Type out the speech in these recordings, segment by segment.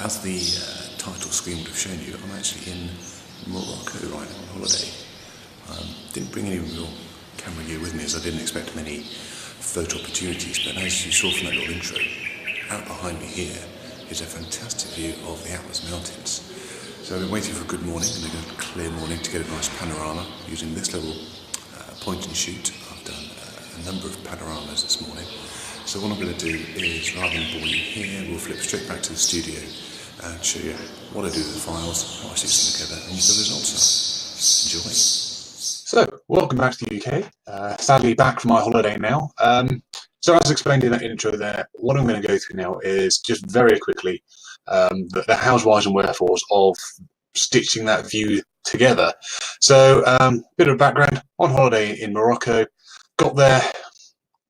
as the title screen would have shown you, I'm actually in Morocco right now on holiday. Didn't bring any real camera gear with me as I didn't expect many photo opportunities, but as you saw from that little intro, out behind me here is a fantastic view of the Atlas Mountains. So I've been waiting for a good morning and a good clear morning to get a nice panorama using this little point and shoot. I've done a number of panoramas this morning. So what I'm going to do is, rather than bore you here, we'll flip straight back to the studio and show you what I do with the files, how I stitch them together, and what the results are. Enjoy. So, welcome back to the UK. Sadly, back from my holiday now. So as explained in that intro there, what I'm going to go through now is just very quickly the hows, whys and wherefores of stitching that view together. So, bit of background, on holiday in Morocco, got there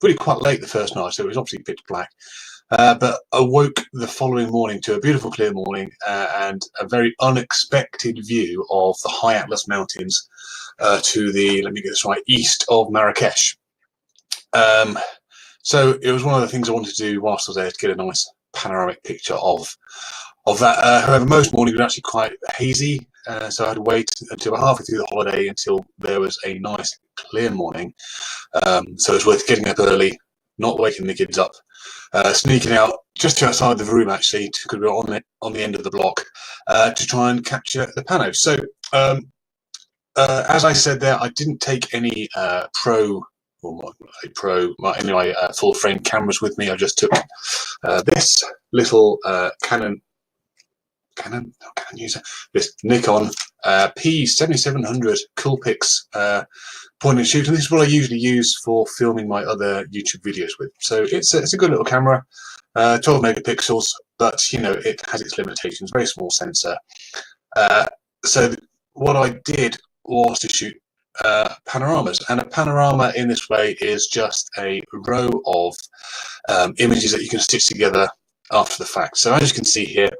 really quite late the first night, so it was obviously pitch black. But awoke the following morning to a beautiful clear morning and a very unexpected view of the high Atlas Mountains to the, let me get this right, east of Marrakesh. So it was one of the things I wanted to do whilst I was there, to get a nice panoramic picture of that. However, most mornings were actually quite hazy, so I had to wait until halfway through the holiday until there was a nice clear morning. So it's worth getting up early, not waking the kids up, sneaking out just outside the room actually, because we were on the end of the block, to try and capture the panos. So as I said there, I didn't take any full frame cameras with me. I just took this little this Nikon P7700 Coolpix point and shoot, and this is what I usually use for filming my other YouTube videos with. So it's a good little camera, 12 megapixels, but you know, it has its limitations. Very small sensor. So what I did was to shoot panoramas, and a panorama in this way is just a row of images that you can stitch together after the fact. So as you can see here,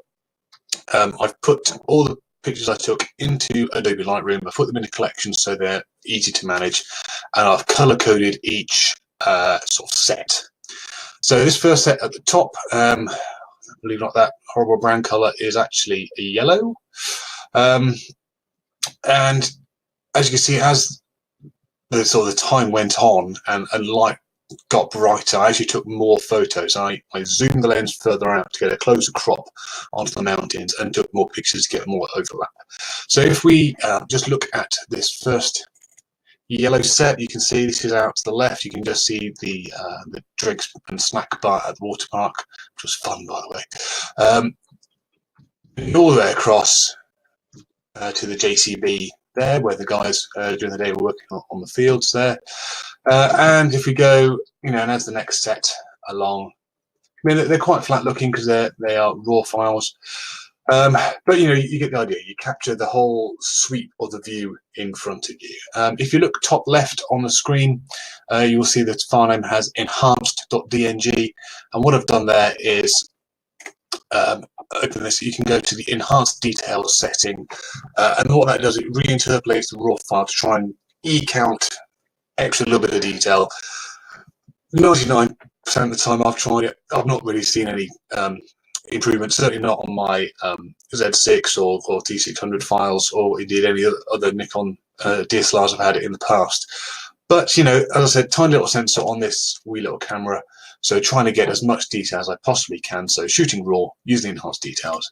I've put all the pictures I took into Adobe Lightroom. I've put them in a collection so they're easy to manage, and I've color coded each sort of set. So this first set at the top, believe it or not, that horrible brown color is actually a yellow, and as you can see, as the sort of time went on and light got brighter, I actually took more photos. I zoomed the lens further out to get a closer crop onto the mountains and took more pictures to get more overlap. So if we just look at this first yellow set, you can see this is out to the left. You can just see the drinks and snack bar at the water park, which was fun, by the way. All the way across to the JCB there, where the guys during the day were working on the fields there. And if we go, you know, and as the next set along, I mean, they're quite flat looking because they are raw files. But you know, you get the idea. You capture the whole sweep of the view in front of you. If you look top left on the screen, you will see that file name has enhanced.dng, and what I've done there is open this. You can go to the enhanced details setting, and what that does, it reinterpolates the raw file to try and eke out extra little bit of detail. 99% of the time I've tried it, I've not really seen any improvement, certainly not on my Z6 or T600 files, or indeed any other Nikon DSLRs I've had it in the past. But you know, as I said, tiny little sensor on this wee little camera, so trying to get as much detail as I possibly can, so shooting raw using enhanced details.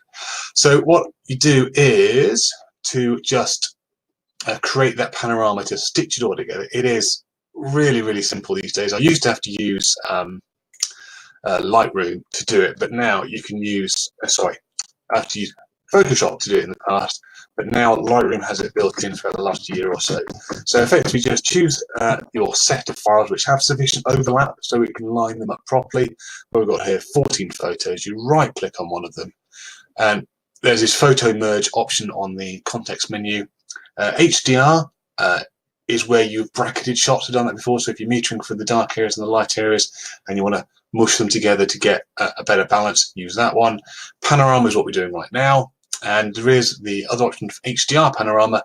So what you do is to just create that panorama, to stitch it all together. It is really, really simple these days. I used to have to use Lightroom to do it, but now you can use, I have to use Photoshop to do it in the past, but now Lightroom has it built in for the last year or so. So effectively just choose your set of files which have sufficient overlap so we can line them up properly. We've got here 14 photos. You right click on one of them, and there's this photo merge option on the context menu. HDR is where you've bracketed shots. I've done that before, so if you're metering for the dark areas and the light areas and you want to mush them together to get a better balance, use that one. Panorama is what we're doing right now, and there is the other option for HDR panorama.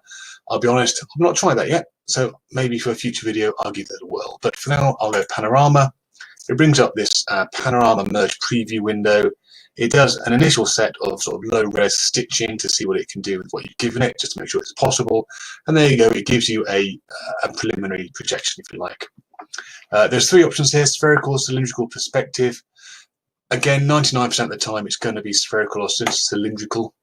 I'll be honest, I've not tried that yet, so maybe for a future video I'll give that a whirl, but for now I'll go panorama. It brings up this panorama merge preview window. It does an initial set of sort of low-res stitching to see what it can do with what you've given it, just to make sure it's possible. And there you go, it gives you a preliminary projection, if you like. There's 3 options here: spherical, cylindrical, perspective. Again, 99% of the time it's going to be spherical or cylindrical.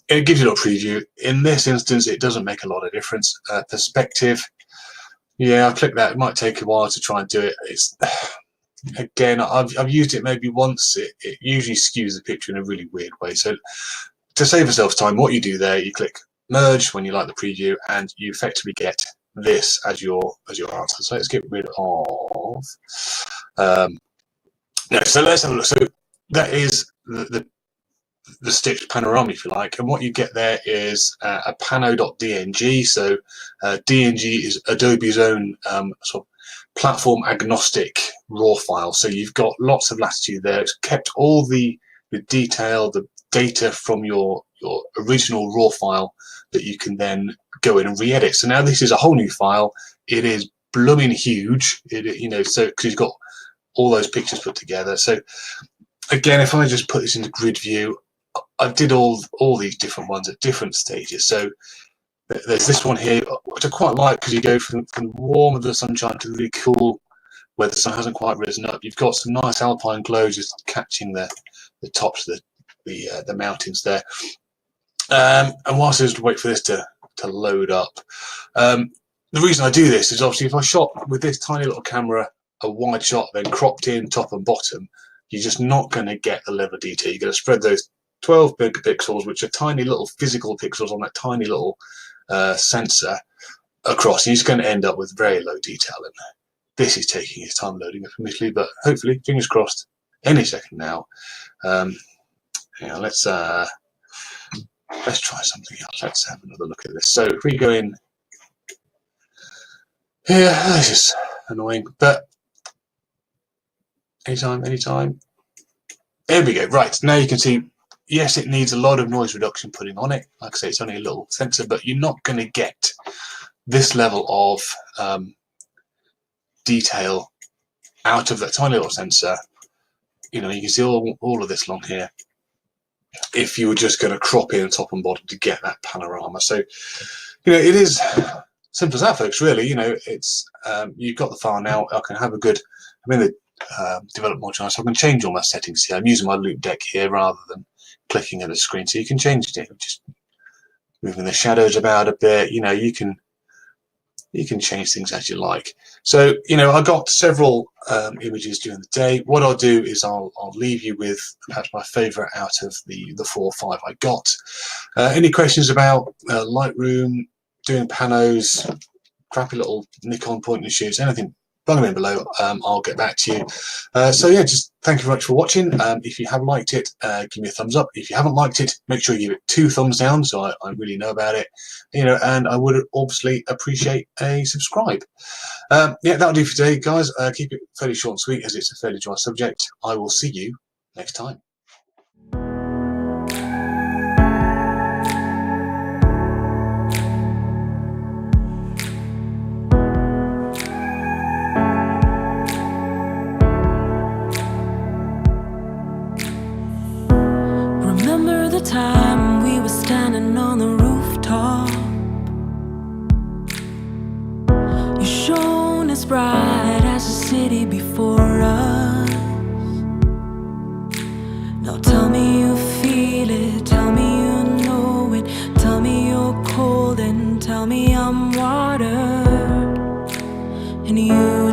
It gives you a little preview. In this instance, it doesn't make a lot of difference. Perspective, yeah, I'll click that. It might take a while to try and do it. It's again, I've used it maybe once. It usually skews the picture in a really weird way. So to save yourself time, what you do there, you click merge when you like the preview, and you effectively get this as your answer. So let's get rid of. No, so let's have a look. So that is the stitched panorama, if you like, and what you get there is a pano.dng. So DNG is Adobe's own sort of platform agnostic raw file. So you've got lots of latitude there. It's kept all the detail, the data from your original raw file that you can then go in and re-edit. So now this is a whole new file. It is blooming huge. So because you've got all those pictures put together. So again, if I just put this into grid view, I did all these different ones at different stages. So there's this one here, which I quite like, because you go from warm of the sunshine to really cool where the sun hasn't quite risen up. You've got some nice alpine glow just catching the tops of the mountains there. And whilst I just wait for this to load up, the reason I do this is obviously if I shot with this tiny little camera, a wide shot, then cropped in top and bottom, you're just not going to get the level of detail. You're going to spread those 12 megapixels, which are tiny little physical pixels on that tiny little sensor across. You're just going to end up with very low detail in there. This is taking its time loading up initially, but hopefully, fingers crossed, any second now. Let's try something else. Let's have another look at this. So if we go in here, this is annoying, but anytime. There we go. Right, now you can see, yes, it needs a lot of noise reduction putting on it. Like I say, it's only a little sensor, but you're not going to get this level of detail out of that tiny little sensor. You can see all of this along here if you were just going to crop in top and bottom to get that panorama. So, it is simple as that, folks, really. It's you've got the file now. I can have a good, I'm in the develop module, so I can change all my settings here. I'm using my loop deck here rather than clicking at the screen, so you can change it, just moving the shadows about a bit. You can change things as you like. So I got several images during the day. What I'll do is I'll leave you with perhaps my favorite out of the 4 or 5 I got. Any questions about Lightroom, doing panos, crappy little Nikon point and shoots, anything, bung them in below. I'll get back to you. So yeah, just thank you very much for watching. If you have liked it, give me a thumbs up. If you haven't liked it, make sure you give it 2 thumbs down so I really know about it. And I would obviously appreciate a subscribe. Yeah, that'll do for today, guys. Keep it fairly short and sweet as it's a fairly dry subject. I will see you next time. Time we were standing on the rooftop, you shone as bright as the city before us. Now tell me you feel it, tell me you know it, tell me you're cold and tell me I'm water, and you